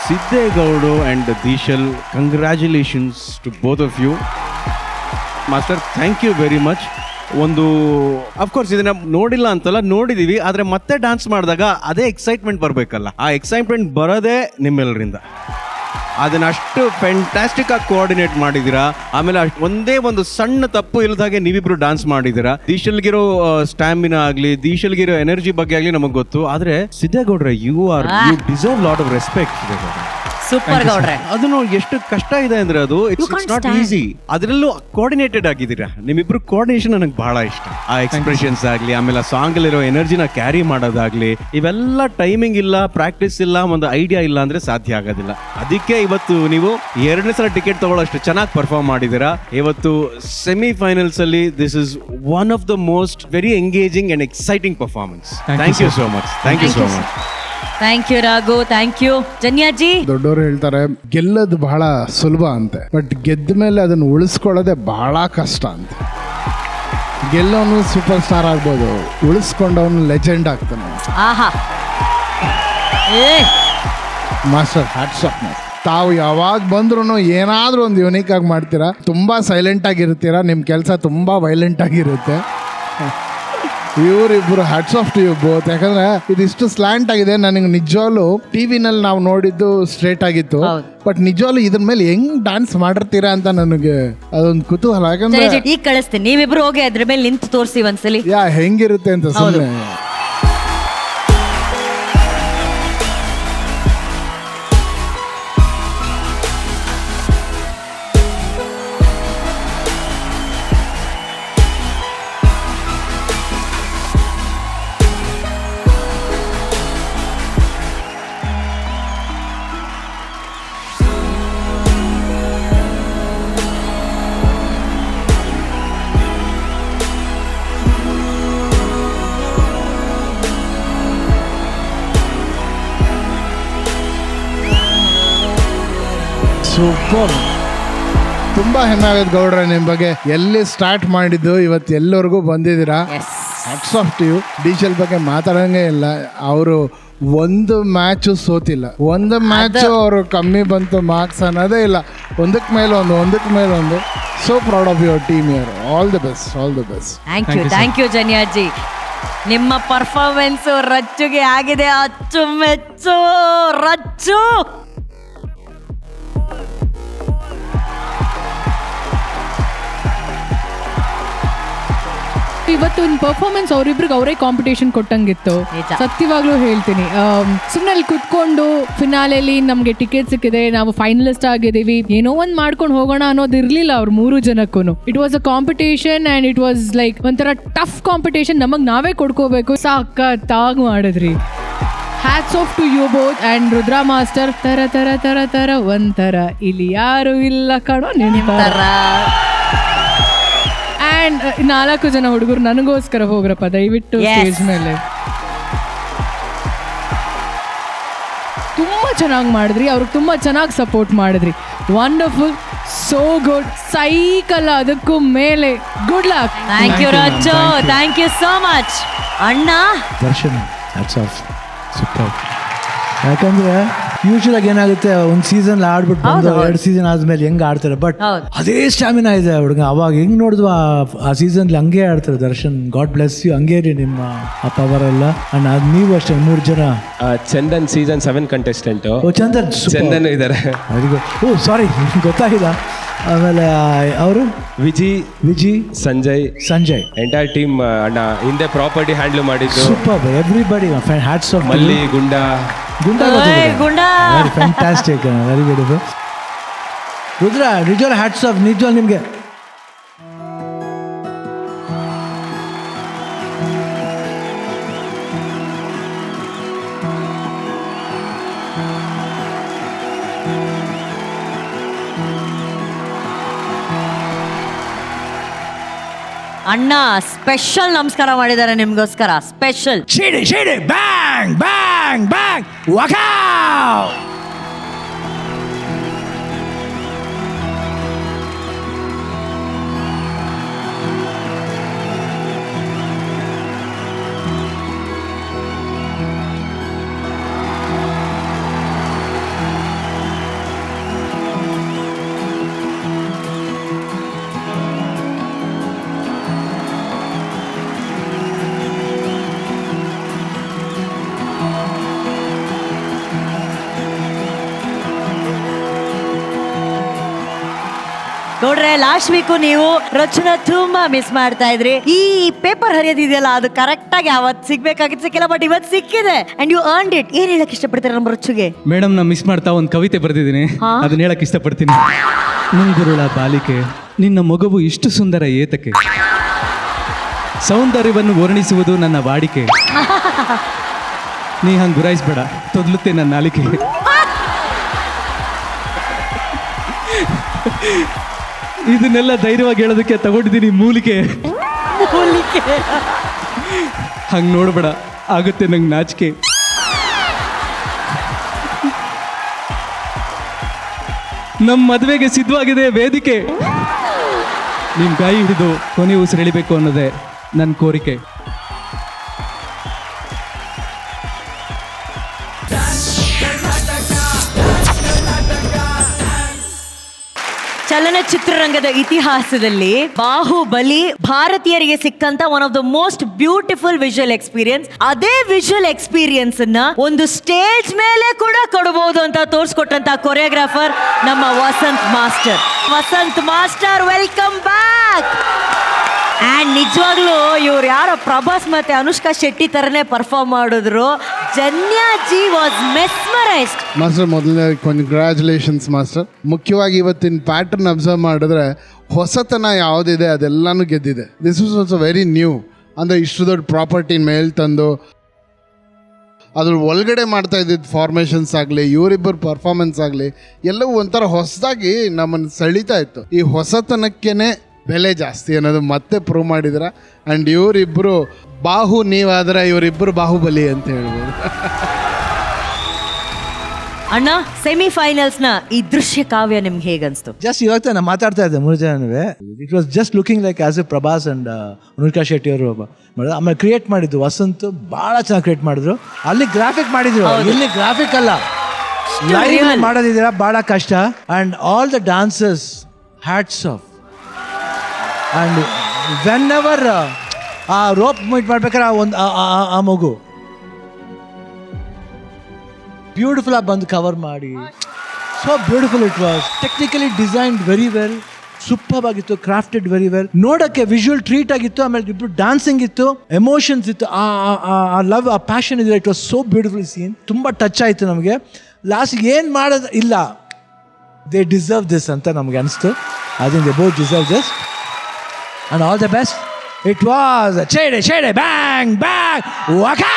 ಸಿದ್ದೇಗೌಡು and Dishal, congratulations to both of you. Master, thank you very much. ಒಂದು of course ಇದನ್ನ ನೋಡಿಲ್ಲ ಅಂತಲ್ಲ, ನೋಡಿದೀವಿ, ಆದರೆ ಮತ್ತೆ ಡ್ಯಾನ್ಸ್ ಮಾಡಿದಾಗ ಅದೇ ಎಕ್ಸೈಟ್ಮೆಂಟ್ ಬರಬೇಕಲ್ಲ, ಆ ಎಕ್ಸೈಟ್ಮೆಂಟ್ ಬರೋದೇ ನಿಮ್ಮೆಲ್ಲರಿಂದ. ಅದನ್ನ ಅಷ್ಟು ಫ್ಯಾಂಟಾಸ್ಟಿಕ್ ಆಗಿ ಕೋಆರ್ಡಿನೇಟ್ ಮಾಡಿದ್ದೀರಾ. ಆಮೇಲೆ ಒಂದೇ ಒಂದು ಸಣ್ಣ ತಪ್ಪು ಇಲ್ಲದಾಗೆ ನೀವಿಬ್ರು ಡ್ಯಾನ್ಸ್ ಮಾಡಿದ್ದೀರಾ. ದೀಶಲ್ಗಿರೋ ಸ್ಟ್ಯಾಮಿನಾ ಆಗಲಿ, ದೀಶಲ್ಗಿರೋ ಎನರ್ಜಿ ಬಗ್ಗೆ ಆಗಲಿ ನಮಗೆ ಗೊತ್ತು. ಆದರೆ ಸಿದ್ದೇಗೌಡ್ರೆ, you deserve lot of respect. ಸಿದ್ದೇಗೌಡ್ರೆ, ಸೂಪರ್ ಗೌಡ್ರೆ. ಅದನ್ನು ಎಷ್ಟು ಕಷ್ಟ ಇದೆ ಅಂದ್ರೆ ಅದು ಇಟ್ಸ್ ನಾಟ್ ಈಸಿ. ಅದರಲ್ಲೂ ಕೋಆರ್ಡಿನೇಟೆಡ್ ಆಗಿದ್ದೀರಾ. ನಿಮ್ಮಿಬ್ರು ಕೋಆರ್ಡಿನೇಷನ್ ನನಗೆ ಬಹಳ ಇಷ್ಟ. ಆ ಎಕ್ಸ್ಪ್ರೆಷನ್ಸ್ ಆಗಲಿ, ಆಮೇಲೆ ಆ ಸಾಂಗ್ ಅಲ್ಲಿರೋ ಎನರ್ಜಿನ ಕ್ಯಾರಿ ಮಾಡೋದಾಗ್ಲಿ, ಇವೆಲ್ಲ ಟೈಮಿಂಗ್ ಇಲ್ಲ, ಪ್ರಾಕ್ಟೀಸ್ ಇಲ್ಲ, ಒಂದು ಐಡಿಯಾ ಇಲ್ಲ ಅಂದ್ರೆ ಸಾಧ್ಯ ಆಗೋದಿಲ್ಲ. ಅದಕ್ಕೆ ಇವತ್ತು ನೀವು 2ನೇ ಸಲ ಟಿಕೆಟ್ ತಗೊಳ್ಳೋಷ್ಟು ಚೆನ್ನಾಗಿ ಪರ್ಫಾರ್ಮ್ ಮಾಡಿದ್ದೀರಾ. ಇವತ್ತು ಸೆಮಿಫೈನಲ್ಸ್ ಅಲ್ಲಿ this is one of the most very engaging and exciting performance. Thank you so much. Thank you so much. Thank you Raghu, thank you. Janyaji, ದೊಡ್ಡವರು ಹೇಳ್ತಾರೆ ಗೆಲ್ಲೋದು ಬಹಳ ಸುಲಭ ಅಂತೆ, ಬಟ್ ಗೆದ್ದ ಮೇಲೆ ಅದನ್ನು ಉಳಿಸ್ಕೊಳ್ಳೋದೇ ಬಹಳ ಕಷ್ಟ ಅಂತೆ. ಗೆಲ್ಲೋನು ಸೂಪರ್ ಸ್ಟಾರ್ ಆಗ್ಬೋದು, ಉಳಿಸ್ಕೊಂಡವನು ಲೆಜೆಂಡ್ ಆಗ್ತಾನೆ. ಆಹಾ, ಮಾಸ್ಟರ್, ಹ್ಯಾಟ್ಸ್ ಆಫ್. ತಾವು ಯಾವಾಗ ಬಂದ್ರೂ ಏನಾದರೂ ಒಂದು ಯುನೀಕ್ ಆಗಿ ಮಾಡ್ತೀರಾ. ತುಂಬ ಸೈಲೆಂಟ್ ಆಗಿರ್ತೀರಾ, ನಿಮ್ಮ ಕೆಲಸ ತುಂಬ ವೈಲೆಂಟ್ ಆಗಿರುತ್ತೆ. ಇವರಿಬ್ಬರು hats off to you both. ಯಾಕಂದ್ರೆ ಇದಿಷ್ಟು ಸ್ಲ್ಯಾಂಟ್ ಆಗಿದೆ. ನನಗೆ ನಿಜವಾಗ್ಲೂ ಟಿವಿನಲ್ಲಿ ನಾವು ನೋಡಿದ್ದು ಸ್ಟ್ರೇಟ್ ಆಗಿತ್ತು, ಬಟ್ ನಿಜವಾಗ್ಲೂ ಇದ್ರ ಮೇಲೆ ಹೆಂಗ್ ಡ್ಯಾನ್ಸ್ ಮಾಡಿರ್ತೀರಾ ಅಂತ ನನಗೆ ಅದೊಂದು ಕುತೂಹಲ. ಯಾಕಂದ್ರೆ ಈಗ ಕಳಿಸ್ತೀನಿ, ನೀವಿಬ್ರು ಹೋಗಿ ಅದ್ರ ಮೇಲೆ ನಿಂತು ತೋರಿಸಿ ಒಂದ್ಸಲಿ ಹೆಂಗಿರುತ್ತೆ ಅಂತ ಸುಮ್ಮನೆ. ಸೂಪರ್. ತುಂಬ ಹೆಮ್ಮೆ ಆಗೋದು ಗೌಡ್ರೆ ನಿಮ್ಮ ಬಗ್ಗೆ. ಎಲ್ಲಿ ಸ್ಟಾರ್ಟ್ ಮಾಡಿದ್ದು ಇವತ್ತು ಎಲ್ಲರಿಗೂ ಬಂದಿದ್ದೀರಾ. Hats off to you. Dishal ಬಗ್ಗೆ ಮಾತಾಡೋಂಗೆ ಇಲ್ಲ. ಅವರು ಒಂದು ಮ್ಯಾಚು ಸೋತಿಲ್ಲ, ಒಂದು ಮ್ಯಾಚು ಅವರು ಕಮ್ಮಿ ಬಂತು ಮಾರ್ಕ್ಸ್ ಅನ್ನೋದೇ ಇಲ್ಲ. ಒಂದಕ್ಕೆ ಮೇಲೆ ಒಂದು. So proud of your team year. All the best, all the best. Thank you Janyaji. ನಿಮ್ಮ ಪರ್ಫಾರ್ಮೆನ್ಸ್ ರಚ್ಚುಗೆ ಆಗಿದೆ. ಅಚ್ಚುಮೆಚ್ಚು ರಚ್ಚು. ಇವತ್ತೊಂದು ಪರ್ಫಾರ್ಮೆನ್ಸ್ ಅವರಿಬ್ರಿಗೆ ಅವರೇ ಕಾಂಪಿಟೇಷನ್ ಕೊಟ್ಟಂಗಿತ್ತು. ಸತ್ಯವಾಗ್ಲೂ ಹೇಳ್ತೀನಿ. ಸುಮ್ಮನೆ ಅಲ್ಲಿ ಕುತ್ಕೊಂಡು ಫಿನಾಲೆಲಿ ನಮ್ಗೆ ಟಿಕೆಟ್ ಸಿಕ್ಕಿದೆ, ನಾವು ಫೈನಲಿಸ್ಟ್ ಆಗಿದ್ದೀವಿ, ಏನೋ ಒಂದ್ ಮಾಡ್ಕೊಂಡು ಹೋಗೋಣ ಅನ್ನೋದು ಇರ್ಲಿಲ್ಲ ಅವ್ರ 3 ಜನಕ್ಕೂ. It was a competition and it was like ಒಂಥರ ಟಫ್ ಕಾಂಪಿಟೇಷನ್. ನಮಗ್ ನಾವೇ ಕೊಡ್ಕೋಬೇಕು. ಸಾಕತ್ತಾಗಿ ಮಾಡಿದ್ರಿ. Hats off to you both. And Rudra master, ತರ ತರ ತರ ತರ ಒಂಥರ ಇಲ್ಲಿ ಯಾರು ಇಲ್ಲ ಕಣೋ ನಿಂತರ. ಅಂಡ್ 4 ಜನ ಹುಡುಗರು ನನಗೋಸ್ಕರ ಹೋಗ್ರಪ್ಪ ದಯವಿಟ್ಟು ಸ್ಟೇಜ್ ಮೇಲೆ. ತುಂಬಾ ಚೆನ್ನಾಗಿ ಮಾಡಿದ್ರಿ, ಅವ್ರಿಗೆ ತುಂಬಾ ಚೆನ್ನಾಗಿ ಸಪೋರ್ಟ್ ಮಾಡಿದ್ರಿ. ವಂಡರ್ಫುಲ್, ಸೋ ಗುಡ್, ಸೈಕಲ್ ಅದಕ್ಕೂ ಮೇಲೆ. Good luck. Thank you Raju, thank you so much. ಅಣ್ಣ ದರ್ಶನ್, ಹ್ಯಾಟ್ಸ್ ಆಫ್. ಸೂಪರ್. ಯಾಕಂದ್ರೆ ಯೂಶುವಲ್ ಆಗಿ ಏನಾಗುತ್ತೆ, ಒಂದು ಸೀಸನ್ ಆಡ್ಬಿಟ್ಟು ಬಂದು 2 ಸೀಸನ್ ಆದ್ಮೇಲೆ ಹೆಂಗ್ ಆಡ್ತಾರೆ, ಬಟ್ ಅದೇ ಸ್ಟಾಮಿನಾ ಇದೆ ಹುಡುಗ. ಅವಾಗ ಹೆಂಗ್ ನೋಡಿದ್ವು ಆ ಸೀಸನ್ ಹಂಗೆ ಆಡ್ತಾರೆ. Darshan, god bless you. ಹಂಗೆ ರೀ ನಿಮ್ಮ ಆ ಪವರ್ ಎಲ್ಲ. ಅಂಡ್ ಅದು ನೀವು ಅಷ್ಟೇ 3 ಜನ. Chandan season 7 contestant. ಚಂದನ್ ಇದ್ದಾರೆ. ಓ ಸಾರಿ, ಗೊತ್ತಾಗಿಲ್ಲ. ಆಮೇಲೆ ಅವರು ವಿಜಿ ಸಂಜಯ್ ಎಂಟೈರ್ ಟೀಮ್ ಅಣ್ಣ ಹಿಂದೆ ಪ್ರಾಪರ್ಟಿ ಹ್ಯಾಂಡಲ್ ಮಾಡಿದ್ದು. Super, everybody. Hats off. Malli Gunda fantastic, very beautiful. Rudra, ನಿಜವಾಗ್ಲೂ ಹ್ಯಾಟ್ಸ್ ಆಫ್. ನಿಜವಾಗ್ಲೂ ನಿಮಗೆ ಅಣ್ಣ ಸ್ಪೆಷಲ್ ನಮಸ್ಕಾರ ಮಾಡಿದ್ದಾರೆ ನಿಮ್ಗೋಸ್ಕರ. ಸ್ಪೆಷಲ್ ಶಿಡಿ ಬ್ಯಾಂಗ್ ಬ್ಯಾಂಗ್ ಬ್ಯಾಂಗ್ ವಾಕೌಟ್. ನೋಡ್ರೆ ಲಾಸ್ಟ್ ವೀಕು ನೀವು ರಚನಾ ತುಂಬಾ ಮಿಸ್ ಮಾಡ್ತಾ ಇದ್ರಿ. ಈ ಪೇಪರ್ ಹರಿಯೋದಿದೆಯಲ್ಲ ಅದು ಕರೆಕ್ಟ್ ಆಗಿ ಅವತ್ತು ಸಿಗ್ಬೇಕಾಗಿತ್ತು, ಸಿಕ್ಕಿಲ್ಲ, ಬಟ್ ಇವತ್ತು ಸಿಕ್ಕಿದೆ ಅಂಡ್ ಯು ಅರ್ನ್ಡ್ ಇಟ್. ಏನ್ ಹೇಳಕ್ ಇಷ್ಟಪಡ್ತೀರಾ ನಮ್ಮ ರಚುಗೆ? ಮೇಡಮ್ ನಾ ಮಿಸ್ ಮಾಡ್ತಾ ಒಂದು ಕವಿತೆ ಬರೆದಿದ್ದೀನಿ, ಅದನ್ನ ಹೇಳಕ್ ಇಷ್ಟಪಡ್ತೀನಿ. ಮುಂಗುರುಳ ಬಾಲಿಕೆ ನಿನ್ನ ಮಗುವು ಇಷ್ಟು ಸುಂದರ ಏತಕ್ಕೆ, ಸೌಂದರ್ಯವನ್ನು ವರ್ಣಿಸುವುದು ನನ್ನ ವಾಡಿಕೆ, ನೀ ಹಂಗೆ ಗುರಾಯಿಸ್ಬೇಡ ತೊದ್ಲುತ್ತೆ ನನ್ನ ನಾಲಿಕೆ. ಇದನ್ನೆಲ್ಲ ಧೈರ್ಯವಾಗಿ ಹೇಳೋದಕ್ಕೆ ತಗೊಂಡಿದ್ದೀನಿ ಮೂಲಿಕೆ. ಹಂಗೆ ನೋಡ್ಬೇಡ ಆಗುತ್ತೆ ನಂಗೆ ನಾಚಿಕೆ. ನಮ್ಮ ಮದುವೆಗೆ ಸಿದ್ಧವಾಗಿದೆ ವೇದಿಕೆ, ನಿಮ್ ಕೈ ಹಿಡಿದು ಕೊನೆ ಉಸಿರು ಎಳಿಬೇಕು ಅನ್ನೋದೇ ನನ್ನ ಕೋರಿಕೆ. ಚಲನಚಿತ್ರರಂಗದ ಇತಿಹಾಸದಲ್ಲಿ ಬಾಹುಬಲಿ ಭಾರತೀಯರಿಗೆ ಸಿಕ್ಕಂತ one of the most beautiful visual experience. ಅದೇ ವಿಜುವಲ್ ಎಕ್ಸ್ಪೀರಿಯನ್ಸ್ ಅನ್ನ ಒಂದು ಸ್ಟೇಜ್ ಮೇಲೆ ಕೂಡ ಕೊಡಬಹುದು ಅಂತ ತೋರಿಸ್ಕೊಟ್ಟಂತ ಕೊರಿಯೋಗ್ರಾಫರ್ ನಮ್ಮ Vasanth master. Vasanth master, welcome back. And ನಿಜವಾಗ್ಲೂ ಇವ್ರು ಯಾರೋ ಪ್ರಭಾಸ್ ಮತ್ತೆ ಅನುಷ್ಕಾ ಶೆಟ್ಟಿ ತರನೇ ಪರ್ಫಾರ್ಮ್ ಮಾಡಿದ್ರು. Janyaji was mesmerised. ಮಾಸ್ಟರ್, ಮೊದಲನೇ ಕಂಗ್ರ್ಯಾಚುಲೇಷನ್ಸ್ ಮಾಸ್ಟರ್. ಮುಖ್ಯವಾಗಿ ಇವತ್ತಿನ ಪ್ಯಾಟರ್ನ್ ಅಬ್ಸರ್ವ್ ಮಾಡಿದ್ರೆ ಹೊಸತನ ಯಾವುದಿದೆ ಅದೆಲ್ಲಾನು ಗೆದ್ದಿದೆ. This is also very new. ಅಂದರೆ ಇಷ್ಟು ದೊಡ್ಡ ಪ್ರಾಪರ್ಟಿ ಮೇಲೆ ತಂದು ಅದ್ರ ಒಳಗಡೆ ಮಾಡ್ತಾ ಇದ್ದಿದ್ದು ಫಾರ್ಮೇಷನ್ಸ್ ಆಗಲಿ, ಇವರಿಬ್ಬರು ಪರ್ಫಾರ್ಮೆನ್ಸ್ ಆಗಲಿ, ಎಲ್ಲವೂ ಒಂಥರ ಹೊಸದಾಗಿ ನಮ್ಮನ್ನು ಸೆಳೀತಾ ಇತ್ತು. ಈ ಹೊಸತನಕ್ಕೇ ಬೆಲೆ ಜಾಸ್ತಿ ಅನ್ನೋದು ಮತ್ತೆ ಪ್ರೂವ್ ಮಾಡಿದ್ರ. ಆ್ಯಂಡ್ ಇವರಿಬ್ಬರು ಬಾಹು ನೀವಾದ್ರೆ ಇವರಿಬ್ಬರು ಬಾಹುಬಲಿ ಅಂತ ಹೇಳ್ಬೋದು. ಅಣ್ಣ, ಸೆಮಿಫೈನಲ್ಸ್ ನ ಈ ದೃಶ್ಯ ಕಾವ್ಯ ನಿಮ್ಗೆ ಹೇಗನ್ಸ್ತು? ಜಸ್ಟ್ ಇವಾಗ ನಾನು ಮಾತಾಡ್ತಾ ಇದ್ದೆ ಮೂರು ಜನವೇ. It was just looking like as a Prabhas and Anushka Shetty ಅವರು ಆಮೇಲೆ ಕ್ರಿಯೇಟ್ ಮಾಡಿದ್ದು ವಸಂತ್ ಭಾಳ ಚೆನ್ನಾಗಿ ಕ್ರಿಯೇಟ್ ಮಾಡಿದ್ರು. ಅಲ್ಲಿ ಗ್ರಾಫಿಕ್ ಮಾಡಿದ್ರು, ಇಲ್ಲಿ ಗ್ರಾಫಿಕ್ ಅಲ್ಲ, ಲೈವ್ ಮಾಡೋದಿದ್ದೀರಾ ಭಾಳ ಕಷ್ಟ. And all the dancers hats off. And when ever ಆ ರೋಪ್ ಮೀಟ್ ಮಾಡ್ಬೇಕಾದ್ರೆ ಆ ಮಗು ಬ್ಯೂಟಿಫುಲ್ ಆಗಿ ಬಂದು ಕವರ್ ಮಾಡಿ, so beautiful it was. Technically designed very well, super ಆಗಿತ್ತು, ಕ್ರಾಫ್ಟೆಡ್ ವೆರಿ ವೆಲ್. ನೋಡೋಕ್ಕೆ ವಿಜುವಲ್ ಟ್ರೀಟ್ ಆಗಿತ್ತು. ಆಮೇಲೆ ಇಬ್ರು ಡಾನ್ಸಿಂಗ್ ಇತ್ತು, ಎಮೋಷನ್ಸ್ ಇತ್ತು, ಆ ಲವ್, ಆ ಪ್ಯಾಷನ್ ಇದೆ. It was so beautiful scene. ತುಂಬ ಟಚ್ ಆಯಿತು ನಮಗೆ. ಲಾಸ್ಟ್ಗೆ ಏನು ಮಾಡೋದು ಇಲ್ಲ, ದೇ ಡಿಸರ್ವ್ ದಿಸ್ ಅಂತ ನಮ್ಗೆ ಅನಿಸ್ತು. I think they both deserve this. And all the best. It was Chede Chede Bang Bang Waka!